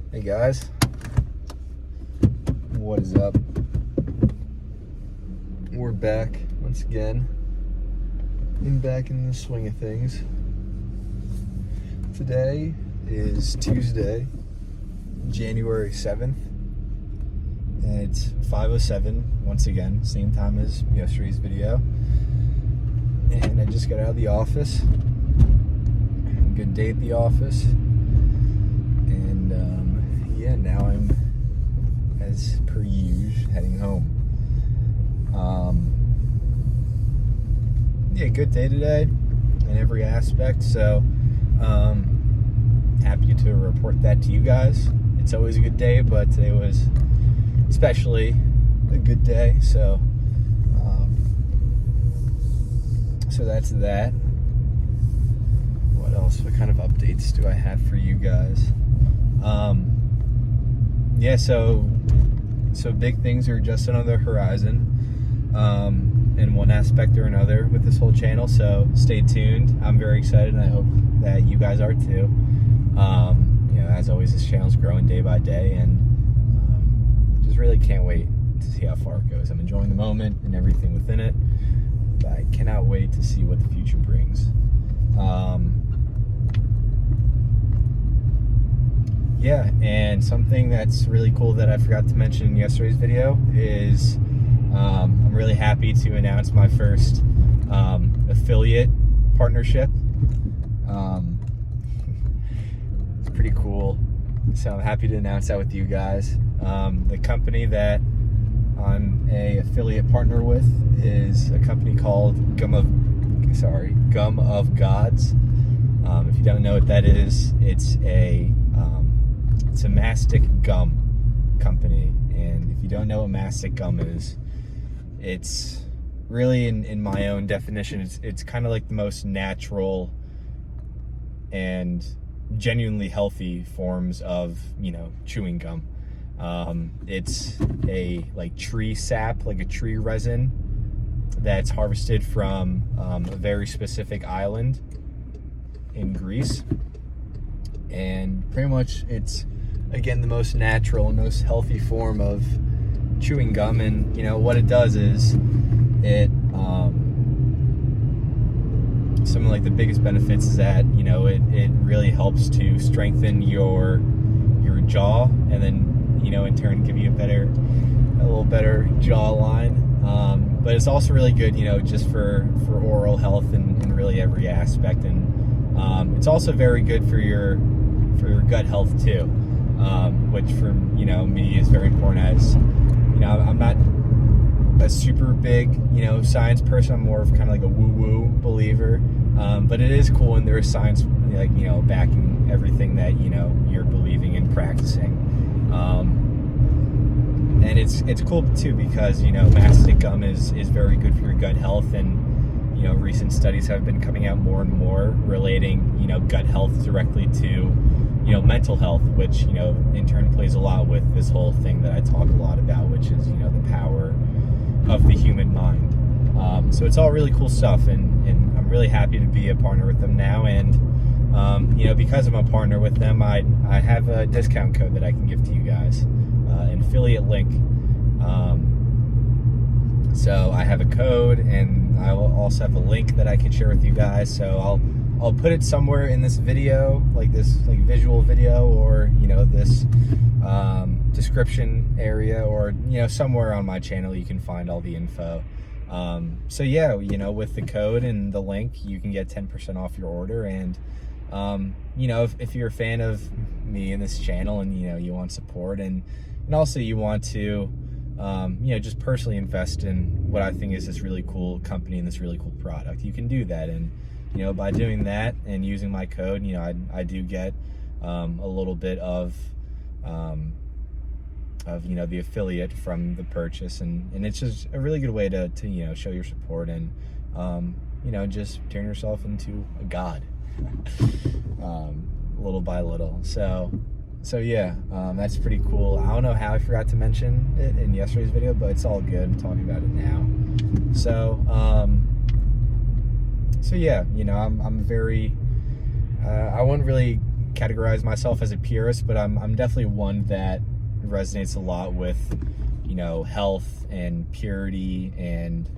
Hey guys, what is up? We're back once again, back in the swing of things. Today is Tuesday, January 7th, and it's 5:07 once again, same time as yesterday's video. And I just got out of the office. Good day at the office. And yeah, now I'm, as per usual, heading home. Yeah, good day today in every aspect. So happy to report that to you guys. It's always a good day, but today was especially a good day. So so that's that. What else? What kind of updates do I have for you guys? Yeah, so big things are just on the horizon, in one aspect or another with this whole channel. So stay tuned. I'm very excited, and I hope that you guys are too. You know, as always, this channel's growing day by day, and just really can't wait to see how far it goes. I'm enjoying the moment and everything within it, but I cannot wait to see what the future brings. Yeah, and something that's really cool that I forgot to mention in yesterday's video is I'm really happy to announce my first affiliate partnership. It's pretty cool, so I'm happy to announce that with you guys. The company that I'm a affiliate partner with is a company called Gum of Gods. If you don't know what that is, it's a mastic gum company. And if you don't know what mastic gum is, it's really, in my own definition, it's kind of like the most natural and genuinely healthy forms of, chewing gum. It's a tree sap, like a tree resin that's harvested from a very specific island in Greece. And pretty much it's, again, the most natural and most healthy form of chewing gum. And what it does is it some of the biggest benefits is that it really helps to strengthen your jaw, and then in turn give you a little better jawline. But it's also really good just for oral health in really every aspect. And it's also very good for your gut health too, which for me is very important. As I'm not a super big science person. I'm more of kind of like a woo-woo believer, but it is cool, and there is science backing everything that you're believing and practicing. And it's cool too because mastic gum is very good for your gut health. And recent studies have been coming out more and more relating gut health directly to mental health, which in turn plays a lot with this whole thing that I talk a lot about, which is the power of the human mind. So it's all really cool stuff, and I'm really happy to be a partner with them now. And because I'm a partner with them, I have a discount code that I can give to you guys, an affiliate link. So I have a code, and I will also have a link that I can share with you guys. So I'll put it somewhere in this video, this visual video, or this description area, or somewhere on my channel you can find all the info. So yeah, with the code and the link, you can get 10% off your order. And if you're a fan of me and this channel, and you want support, and also you want to just personally invest in what I think is this really cool company and this really cool product, you can do that. And by doing that and using my code, I do get a little bit of the affiliate from the purchase, and it's just a really good way to show your support, and just turn yourself into a god, little by little. So yeah, that's pretty cool. I don't know how I forgot to mention it in yesterday's video, but it's all good. I'm talking about it now. So yeah, I'm very I wouldn't really categorize myself as a purist, but I'm definitely one that resonates a lot with, health and purity and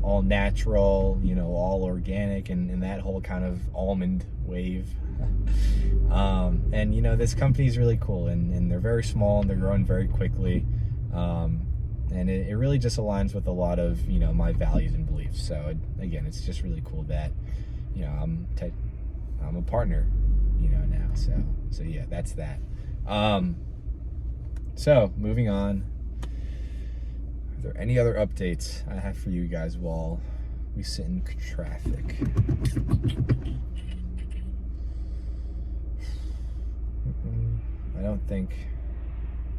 all natural, all organic, and that whole kind of almond wave. And this company is really cool, and they're very small and they're growing very quickly. And it really just aligns with a lot of, my values and beliefs. So again, it's just really cool that, I'm a partner, now. So yeah, that's that. So moving on. Are there any other updates I have for you guys while we sit in traffic? I don't think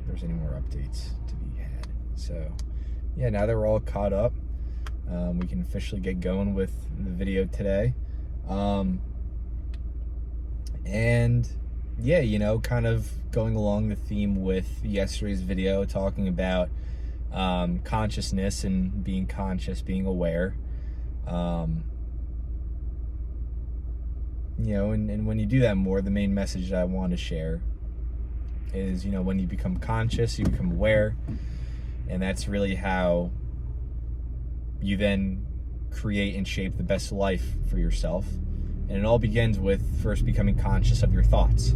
there's any more updates to be had. So yeah, now that we're all caught up, we can officially get going with the video today. And yeah, kind of going along the theme with yesterday's video, talking about consciousness and being conscious, being aware. And when you do that more, the main message that I want to share is, when you become conscious, you become aware, and that's really how you then create and shape the best life for yourself. And it all begins with first becoming conscious of your thoughts.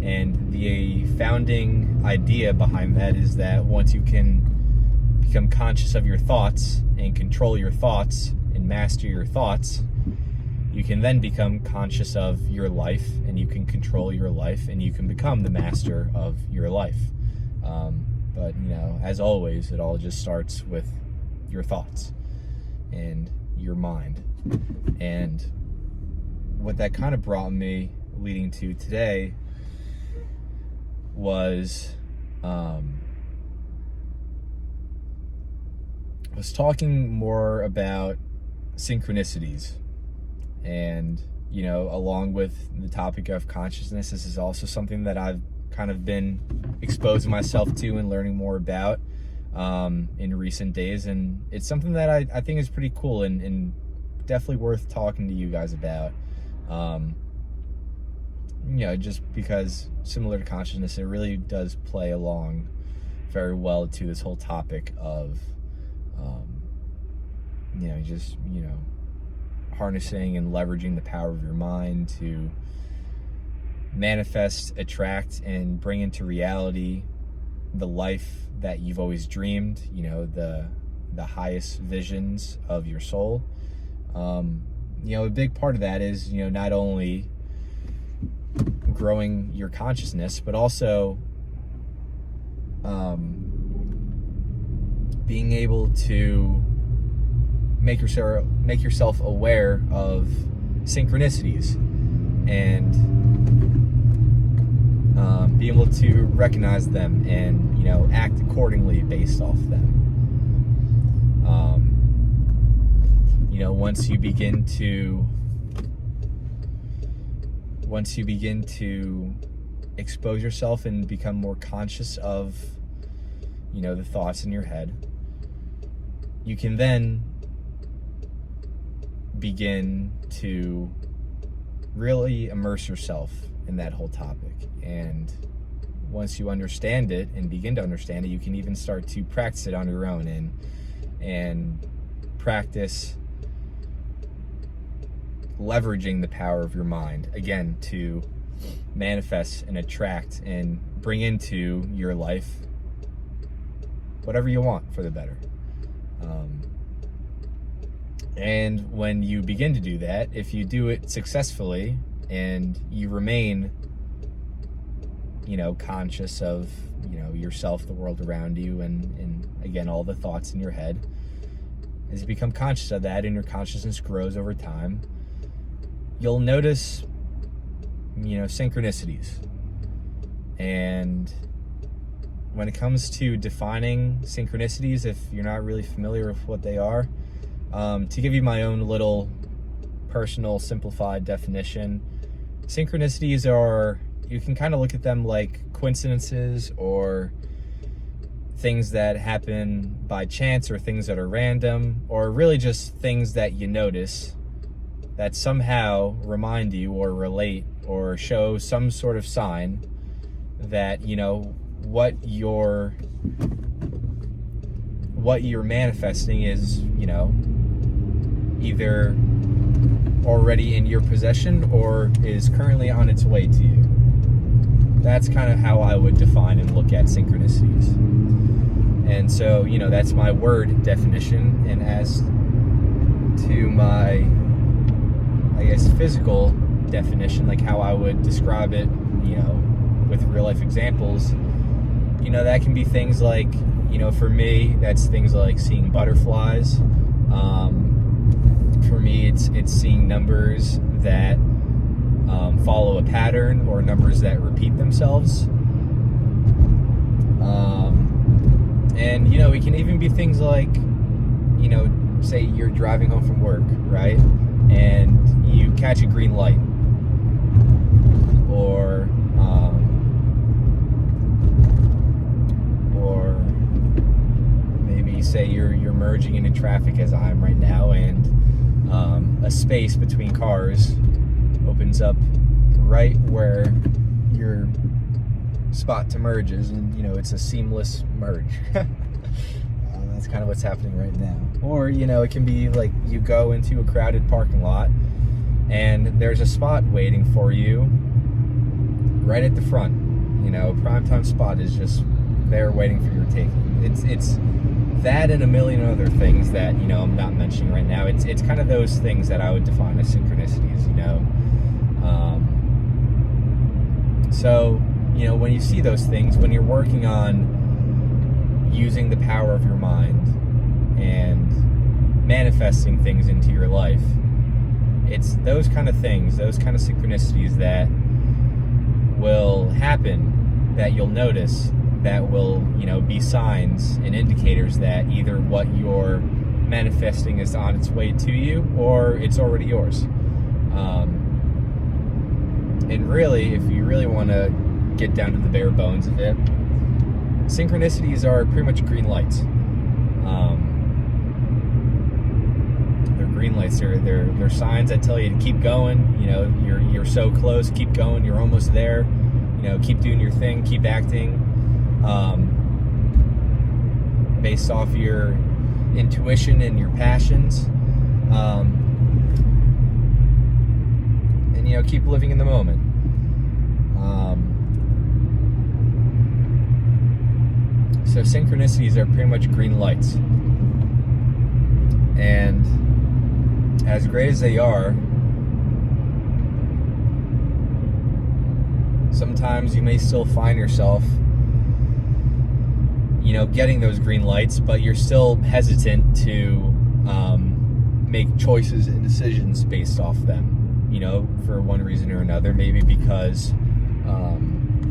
And the founding idea behind that is that once you can become conscious of your thoughts and control your thoughts and master your thoughts, you can then become conscious of your life, and you can control your life, and you can become the master of your life. But as always, it all just starts with your thoughts and your mind. And what that kind of brought me leading to today was talking more about synchronicities. And along with the topic of consciousness, this is also something that I've kind of been exposing myself to and learning more about in recent days, and it's something that I think is pretty cool and definitely worth talking to you guys about. Just because similar to consciousness, it really does play along very well to this whole topic of harnessing and leveraging the power of your mind to manifest, attract, and bring into reality the life that you've always dreamed, the highest visions of your soul. A big part of that is, not only growing your consciousness, but also being able to make yourself aware of synchronicities, and be able to recognize them and act accordingly based off them. Once you begin to expose yourself and become more conscious of the thoughts in your head, you can then begin to really immerse yourself in that whole topic. And once you understand it and begin to understand it, you can even start to practice it on your own and practice leveraging the power of your mind, again, to manifest and attract and bring into your life whatever you want for the better. And when you begin to do that, if you do it successfully and you remain, conscious of, yourself, the world around you, and again, all the thoughts in your head, as you become conscious of that and your consciousness grows over time, you'll notice, synchronicities. And when it comes to defining synchronicities, if you're not really familiar with what they are, to give you my own little personal simplified definition, synchronicities are, you can kind of look at them like coincidences or things that happen by chance or things that are random, or really just things that you notice that somehow remind you or relate or show some sort of sign that, you know, what you're manifesting is, you know, either already in your possession or is currently on its way to you. That's kind of how I would define and look at synchronicities. And so, you know, that's my word definition. And as to my, I guess, physical definition, like how I would describe it, you know, with real life examples, you know, that can be things like, you know, for me, that's things like seeing butterflies. For me, it's seeing numbers that follow a pattern or numbers that repeat themselves. And, you know, it can even be things like, you know, say you're driving home from work, right? And you catch a green light. Or maybe say you're merging into traffic as I am right now, and a space between cars opens up right where your spot to merge is, and you know, it's a seamless merge. That's kind of what's happening right now. Or, you know, it can be like you go into a crowded parking lot and there's a spot waiting for you right at the front. You know, primetime spot is just there waiting for your taking. It's that and a million other things that, you know, I'm not mentioning right now. It's kind of those things that I would define as synchronicities, you know. So, you know, when you see those things, when you're working on using the power of your mind and manifesting things into your life, it's those kind of things, those kind of synchronicities that will happen, that you'll notice, that will, you know, be signs and indicators that either what you're manifesting is on its way to you or it's already yours. And really, if you really want to get down to the bare bones of it, synchronicities are pretty much green lights. They're green lights. They're signs that tell you to keep going. You know, you're so close. Keep going. You're almost there. You know, keep doing your thing. Keep acting. Based off your intuition and your passions. And, you know, keep living in the moment. So synchronicities are pretty much green lights. And as great as they are, sometimes you may still find yourself, you know, getting those green lights, but you're still hesitant to make choices and decisions based off them, you know, for one reason or another. Maybe because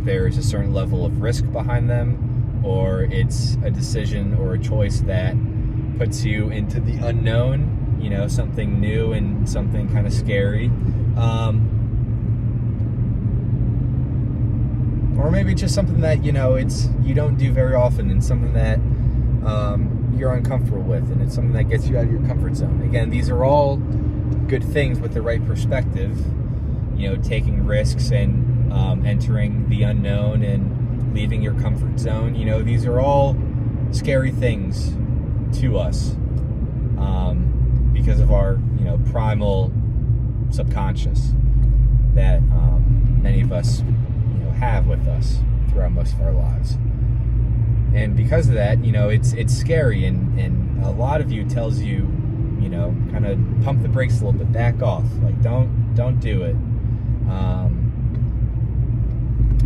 there's a certain level of risk behind them, or it's a decision or a choice that puts you into the unknown, you know, something new and something kind of scary. Or maybe just something that, you know, you don't do very often, and something that you're uncomfortable with, and it's something that gets you out of your comfort zone. Again, these are all good things with the right perspective, you know, taking risks and entering the unknown and leaving your comfort zone. You know, these are all scary things to us because of our, you know, primal subconscious that many of us, you know, have with us throughout most of our lives. And because of that, you know, it's scary, and a lot of you tells you, you know, kind of pump the brakes a little bit, back off, like don't do it.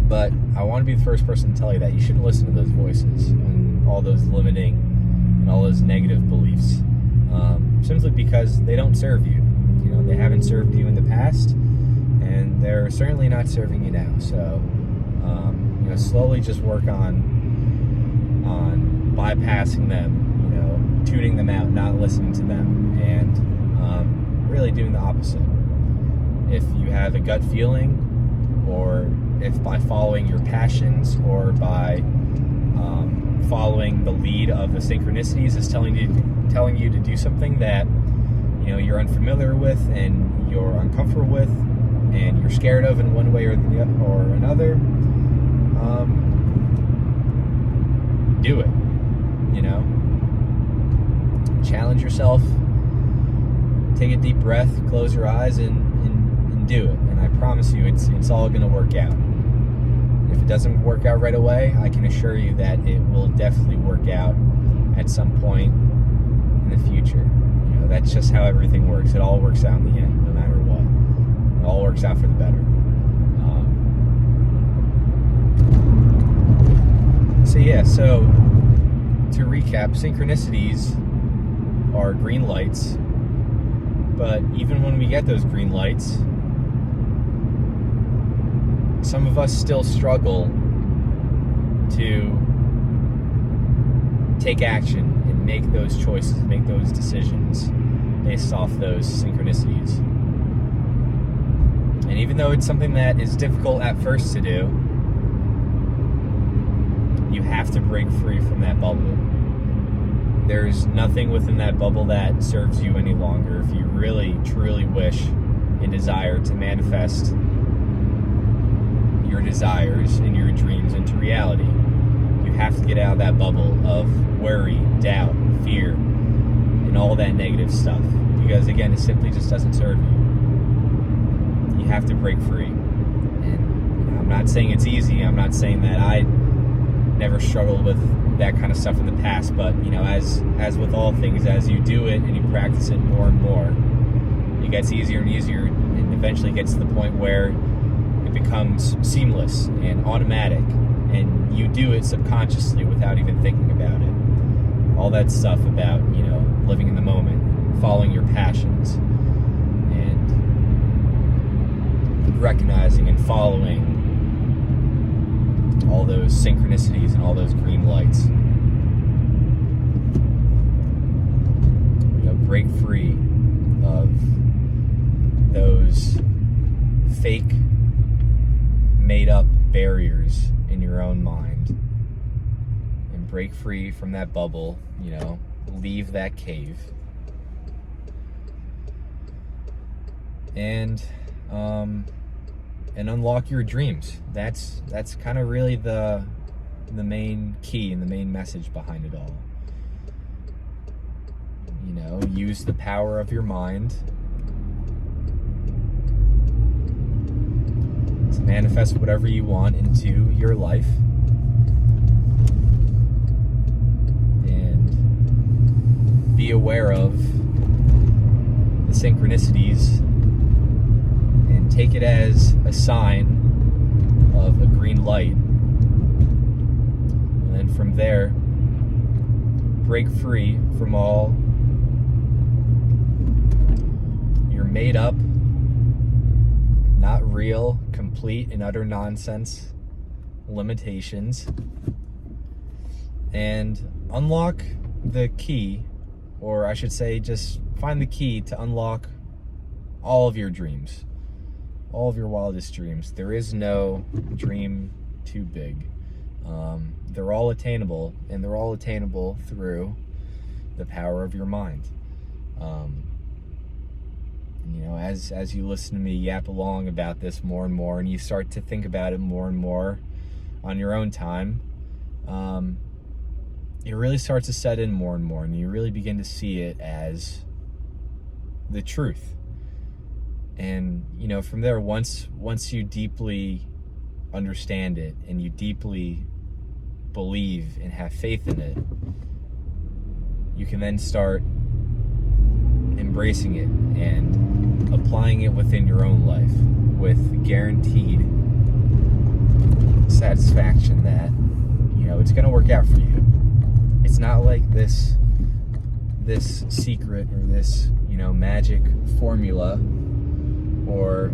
But I want to be the first person to tell you that you shouldn't listen to those voices and all those limiting and all those negative beliefs, simply because they don't serve you. You know, they haven't served you in the past, and they're certainly not serving you now. So, you know, slowly just work on bypassing them, you know, tuning them out, not listening to them, and really doing the opposite. If you have a gut feeling, or if by following your passions, or by following the lead of the synchronicities is telling you to do something that, you're unfamiliar with and you're uncomfortable with and you're scared of in one way or another, do it. Challenge yourself, take a deep breath, close your eyes, and do it. And I promise you, it's all going to work out. If it doesn't work out right away, I can assure you that it will definitely work out at some point in the future. That's just how everything works. It all works out in the end, no matter what. It all works out for the better. So to recap, synchronicities are green lights, but even when we get those green lights, some of us still struggle to take action and make those choices, make those decisions based off those synchronicities. And even though it's something that is difficult at first to do, you have to break free from that bubble. There's nothing within that bubble that serves you any longer. If you really, truly wish and desire to manifest your desires and your dreams into reality, you have to get out of that bubble of worry, doubt, fear, and all that negative stuff. Because again, it simply just doesn't serve you. You have to break free. And I'm not saying it's easy. I'm not saying that I never struggled with that kind of stuff in the past, but as with all things, as you do it and you practice it more and more, it gets easier and easier, and eventually gets to the point where it becomes seamless and automatic, and you do it subconsciously without even thinking about it. All that stuff about living in the moment, following your passions, and recognizing and following all those synchronicities and all those green lights. Break free of those fake, made-up barriers in your own mind, and break free from that bubble. Leave that cave, and unlock your dreams. That's kind of really the main key and the main message behind it all. Use the power of your mind to manifest whatever you want into your life, and be aware of the synchronicities and take it as a sign of a green light, and then from there break free from all your made up, not real, complete and utter nonsense limitations, and unlock the key, or I should say just find the key to unlock all of your dreams, all of your wildest dreams. There is no dream too big. They're all attainable, and they're all attainable through the power of your mind. As you listen to me yap along about this more and more, and you start to think about it more and more on your own time, it really starts to set in more and more, and you really begin to see it as the truth. And from there, once you deeply understand it and you deeply believe and have faith in it, you can then start embracing it and applying it within your own life with guaranteed satisfaction that it's going to work out for you. It's not like this secret or this magic formula, or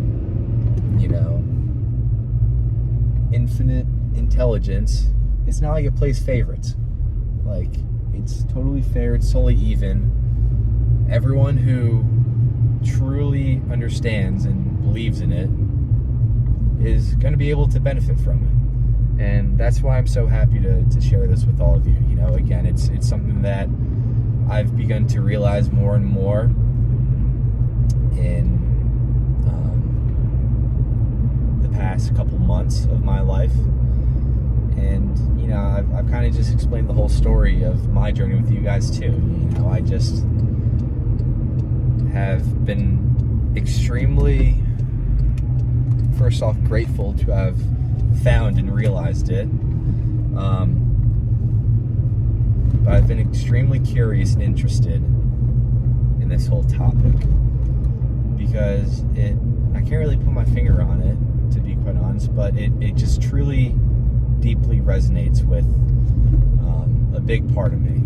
infinite intelligence. It's not like it plays favorites. Like, it's totally fair, it's totally even. Everyone who truly understands and believes in it is going to be able to benefit from it. And that's why I'm so happy to share this with all of you. Again, it's something that I've begun to realize more and more in the past couple months of my life. And, you know, I've kind of just explained the whole story of my journey with you guys too. You know, I just have been extremely, first off, grateful to have found and realized it. But I've been extremely curious and interested in this whole topic because I can't really put my finger on it, to be quite honest, but it just truly deeply resonates with a big part of me.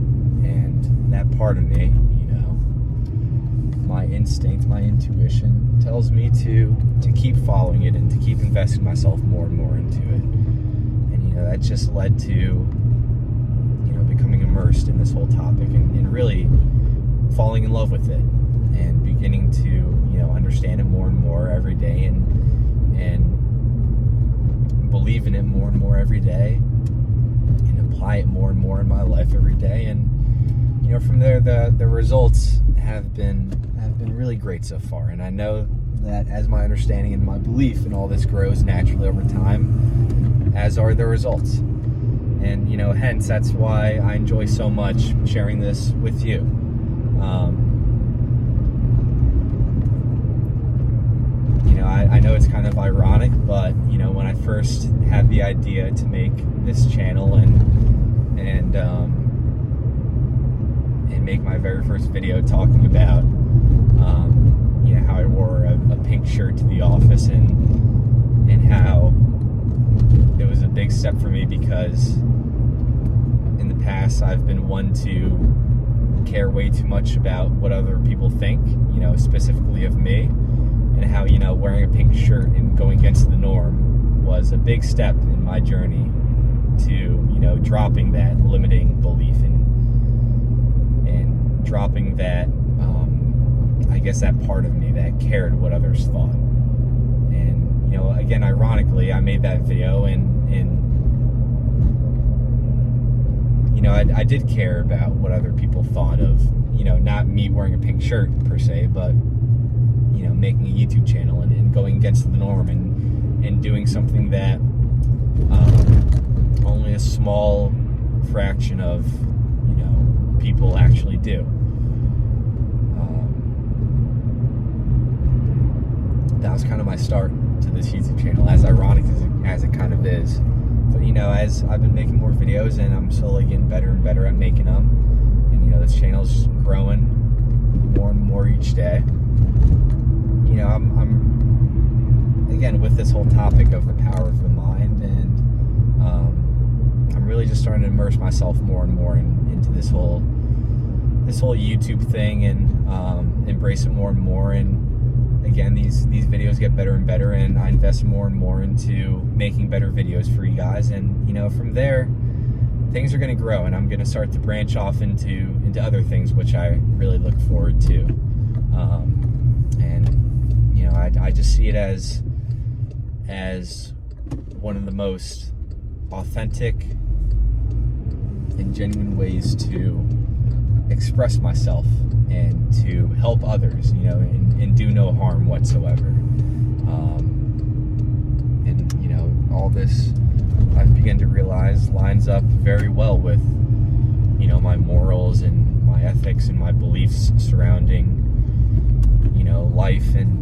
And that part of me, you know, my instinct, my intuition tells me to keep following it and to keep investing myself more and more into it. And, you know, that just led to, you know, becoming immersed in this whole topic and really falling in love with it and beginning to, you know, understand it more and more every day and believe in it more and more every day and apply it more and more in my life every day. And, you know, from there, the results have been really great so far. And I know that as my understanding and my belief in all this grows naturally over time, as are the results. And, you know, hence, that's why I enjoy so much sharing this with you. You know, I know it's kind of ironic, but, you know, when I first had the idea to make this channel and make my very first video talking about, you know, how I wore a pink shirt to the office and how it was a big step for me because in the past I've been one to care way too much about what other people think, you know, specifically of me, and how, you know, wearing a pink shirt and going against the norm was a big step in my journey to, you know, dropping that limiting belief and dropping that, I guess, that part of me that cared what others thought. And, you know, again, ironically, I made that video and you know, I did care about what other people thought of, you know, not me wearing a pink shirt per se, but, you know, making a YouTube channel and going against the norm and doing something that only a small fraction of, you know, people actually do. That was kind of my start to this YouTube channel, as ironic as it kind of is. But, you know, as I've been making more videos and I'm slowly getting better and better at making them, and, you know, this channel's growing more and more each day. You know, I'm again with this whole topic of the power of the mind, and I'm really just starting to immerse myself more and more into this whole YouTube thing and embrace it more and more. And again, these videos get better and better, and I invest more and more into making better videos for you guys. And, you know, from there, things are going to grow, and I'm going to start to branch off into other things, which I really look forward to. And, you know, I just see it as one of the most authentic and genuine ways to express myself and to help others, you know, and do no harm whatsoever. And, you know, all this I've begun to realize lines up very well with, you know, my morals and my ethics and my beliefs surrounding, you know, life and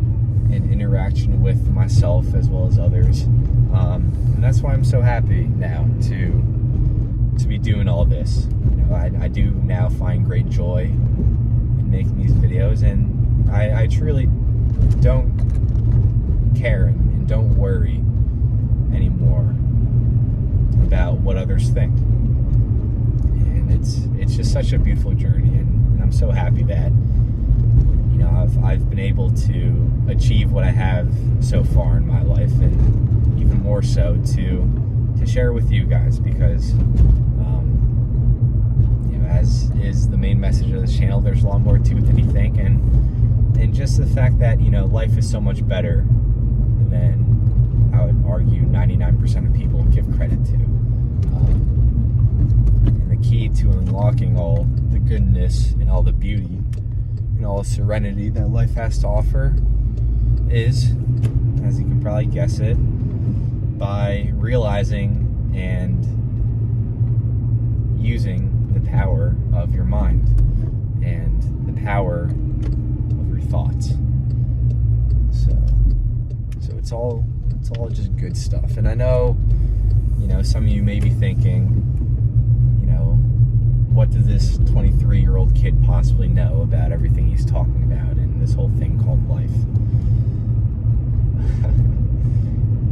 interaction with myself as well as others. And that's why I'm so happy now to be doing all this. You know, I do now find great joy in making these videos, and I truly don't care and don't worry anymore about what others think. And it's just such a beautiful journey, and I'm so happy that, you know, I've been able to achieve what I have so far in my life, and even more so to share with you guys, because you know, as is the main message of this channel, there's a lot more to it than you think, and just the fact that, you know, life is so much better than I would argue 99% of people give credit to. And the key to unlocking all the goodness and all the beauty and all the serenity that life has to offer is, as you can probably guess it, by realizing and using the power of your mind and the power of your thoughts. So it's all just good stuff. And I know, some of you may be thinking, what does this 23-year-old kid possibly know about everything he's talking about in this whole thing called life?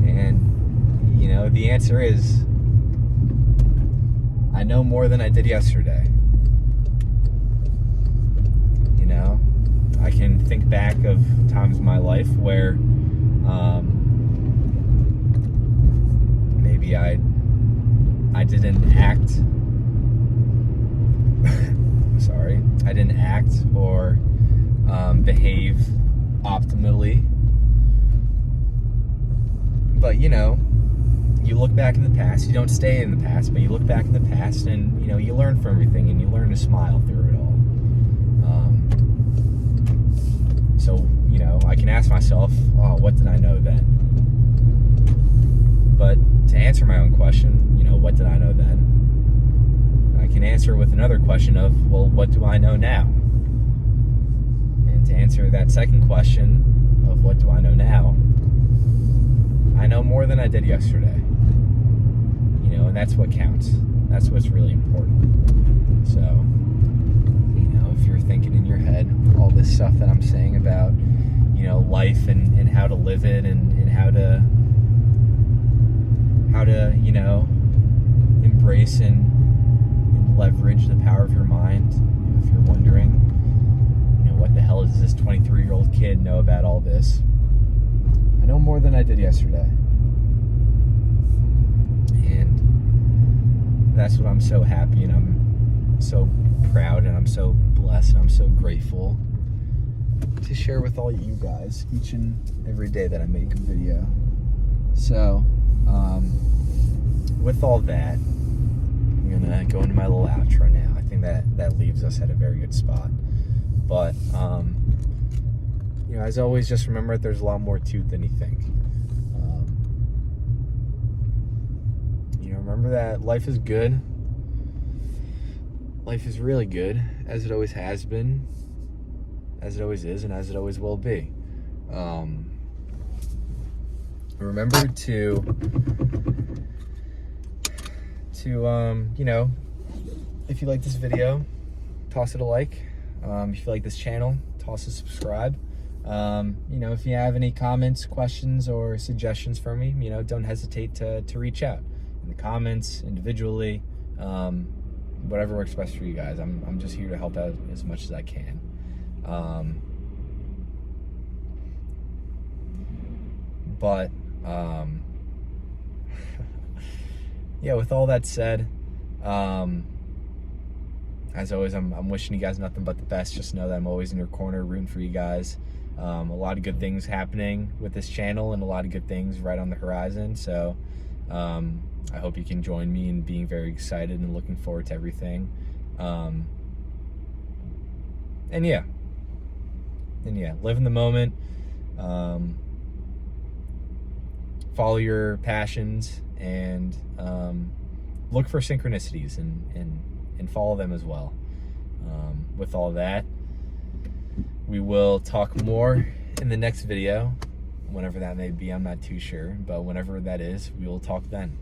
And, the answer is, I know more than I did yesterday. I can think back of times in my life where maybe I didn't act I didn't act or behave optimally. But you look back in the past. You don't stay in the past, but you look back in the past, and you learn from everything, and you learn to smile through it all. So I can ask myself, what did I know then? But to answer my own question, what did I know then? I can answer with another question of, well, what do I know now? And to answer that second question of what do I know now, I know more than I did yesterday. And that's what counts. That's what's really important. So, if you're thinking in your head all this stuff that I'm saying about, life and how to live it and how to embrace and leverage the power of your mind. If you're wondering, what the hell does this 23-year-old kid know about all this? I know more than I did yesterday. And that's what I'm so happy and I'm so proud and I'm so blessed and I'm so grateful to share with all you guys each and every day that I make a video. So, with all that, I'm gonna go into my little outro now. I think that leaves us at a very good spot. But, as always, just remember that there's a lot more to it than you think. Remember that life is good. Life is really good, as it always has been, as it always is, and as it always will be. Remember to if you like this video, toss it a like. If you like this channel, toss a subscribe. If you have any comments, questions, or suggestions for me, don't hesitate to reach out in the comments, individually, whatever works best for you guys. I'm just here to help out as much as I can. With all that said, as always, I'm wishing you guys nothing but the best. Just know that I'm always in your corner rooting for you guys. A lot of good things happening with this channel and a lot of good things right on the horizon. So I hope you can join me in being very excited and looking forward to everything. Live in the moment. Follow your passions and look for synchronicities and follow them as well. With all that, we will talk more in the next video, whenever that may be. I'm not too sure, but whenever that is, we will talk then.